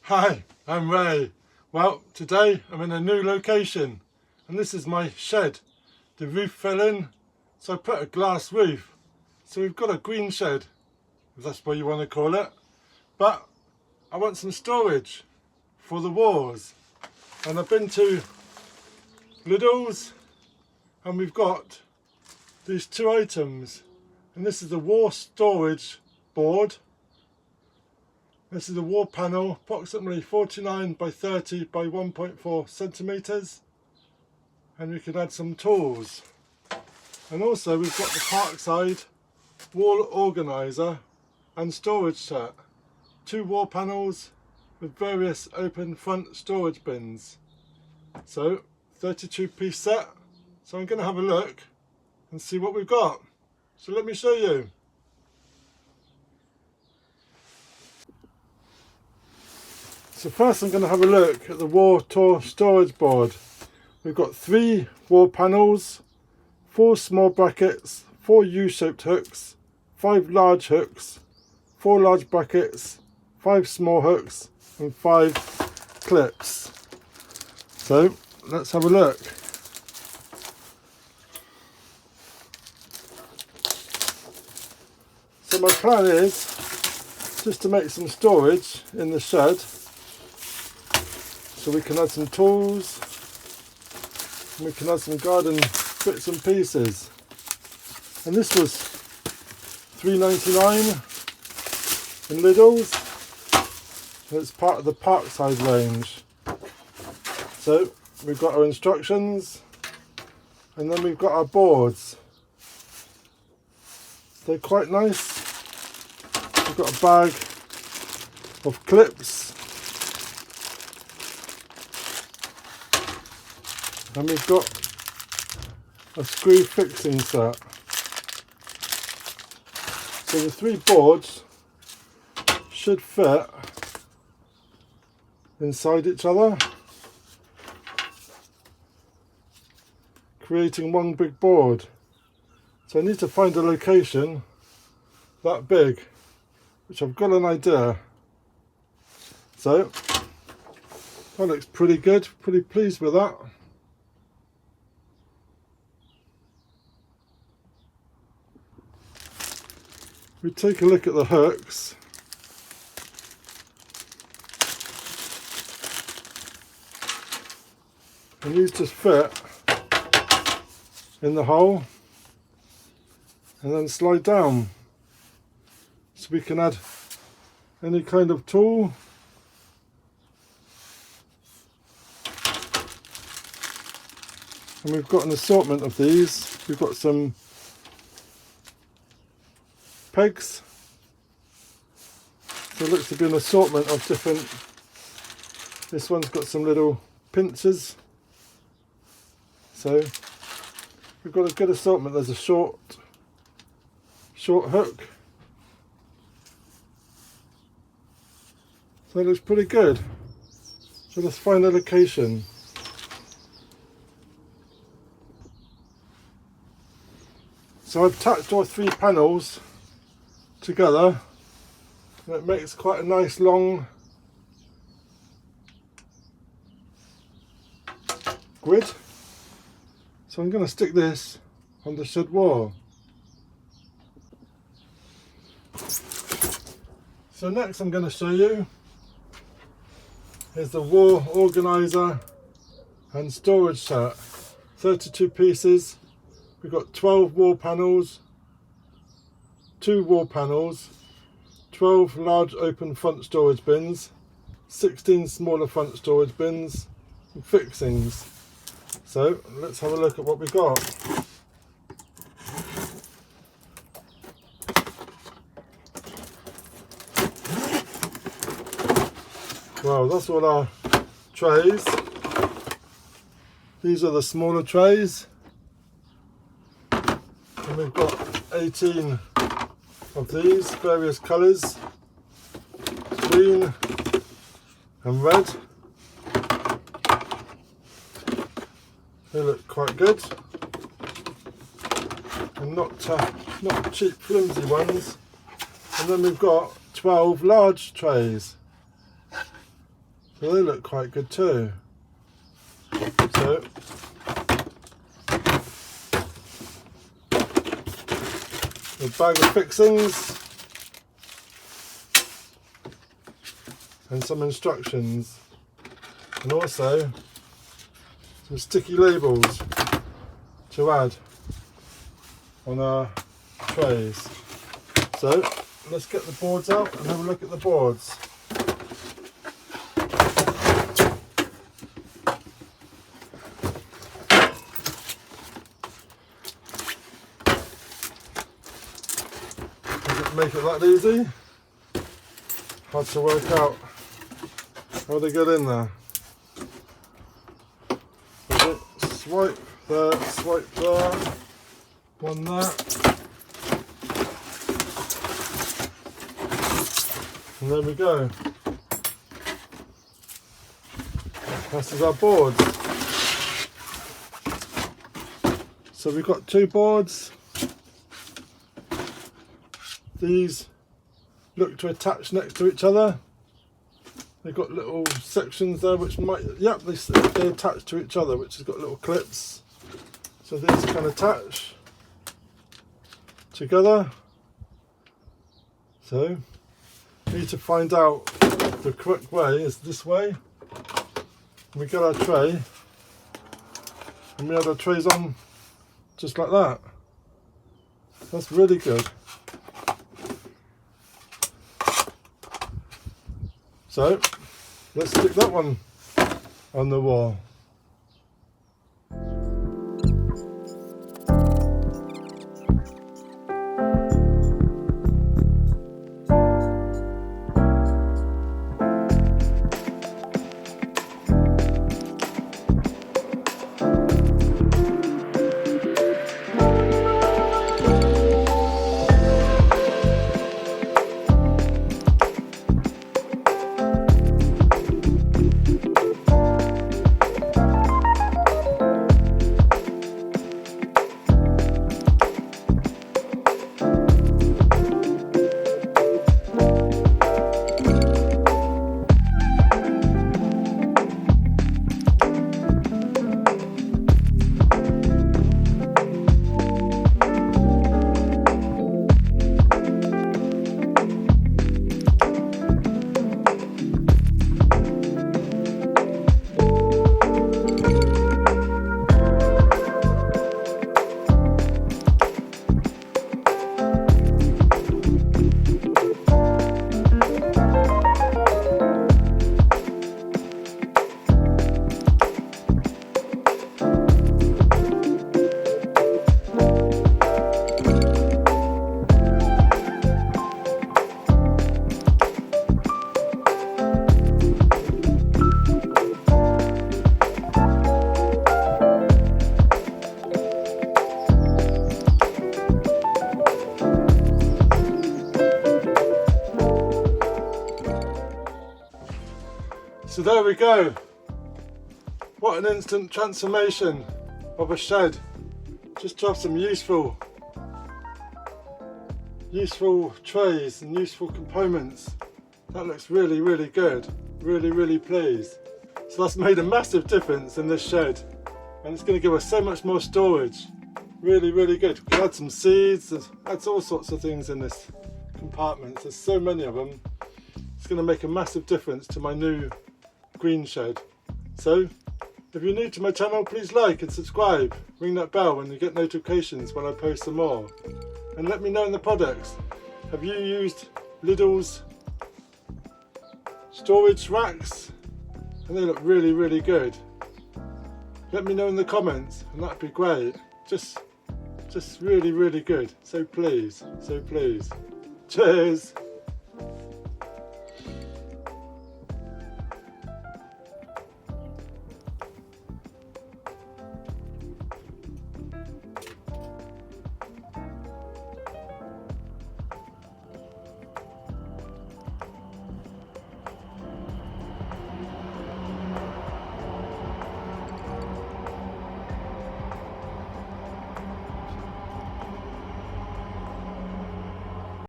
Hi, I'm Ray. Well, today I'm in a new location and this is my shed. The roof fell in, so I put a glass roof. So we've got a green shed, if that's what you want to call it. But I want some storage for the walls. And I've been to Lidl's and we've got these two items. And this is the wall storage board. This is a wall panel, approximately 49 by 30 by 1.4 centimeters, and we can add some tools. And also we've got the Parkside wall organiser and storage set. Two wall panels with various open front storage bins. So 32-piece set. So I'm going to have a look and see what we've got. So let me show you. So first I'm going to have a look at the wall storage board. We've got 3 wall panels, 4 small brackets, 4 U-shaped hooks, 5 large hooks, 4 large brackets, 5 small hooks and 5 clips. So let's have a look. So my plan is just to make some storage in the shed. So we can add some tools, and we can add some garden bits and pieces. And this was $3.99 in Lidl's. And it's part of the Parkside range. So we've got our instructions, and then we've got our boards. They're quite nice. We've got a bag of clips. And we've got a screw fixing set. So the 3 boards should fit inside each other, creating one big board. So I need to find a location that big, which I've got an idea. So that looks pretty good, pretty pleased with that. We take a look at the hooks. And these just fit in the hole and then slide down. So we can add any kind of tool. And we've got an assortment of these. We've got some pegs. So it looks to be an assortment of different. This one's got some little pincers. So we've got a good assortment. There's a short hook. So it looks pretty good. So let's find a location. So I've attached all 3 panels together, and it makes quite a nice long grid. So I'm going to stick this on the shed wall. So next I'm going to show you is the wall organiser and storage set. 32 pieces. We've got 12 wall panels, 2 wall panels, 12 large open front storage bins, 16 smaller front storage bins, and fixings. So let's have a look at what we got. Well, that's all our trays. These are the smaller trays. And we've got 18 of these, various colours, green and red. They look quite good, and not cheap flimsy ones. And then we've got 12 large trays. So they look quite good too. So a bag of fixings and some instructions, and also some sticky labels to add on our trays. So let's get the boards out and have a look at the boards. Doesn't make it that easy. Hard to work out how they get in there. Swipe there, swipe there, one there, and there we go. This is our boards. So we've got two boards. These look to attach next to each other. They've got little sections there which might, yep, they attach to each other, which has got little clips. So these can attach together. So we need to find out the correct way is this way. We get our tray and we have our trays on just like that. That's really good. So let's stick that one on the wall. So there we go. What an instant transformation of a shed. Just to have some useful trays and useful components. That looks really, really good. Really, really pleased. So that's made a massive difference in this shed. And it's going to give us so much more storage. Really, really good. We can add some seeds, adds all sorts of things in this compartment. There's so many of them. It's going to make a massive difference to my new green shed. So if you're new to my channel, please like and subscribe. Ring that bell when you get notifications when I post some more. And let me know in the products. Have you used Lidl's storage racks? And they look really, really good. Let me know in the comments and that'd be great. Just really, really good. So please. Cheers.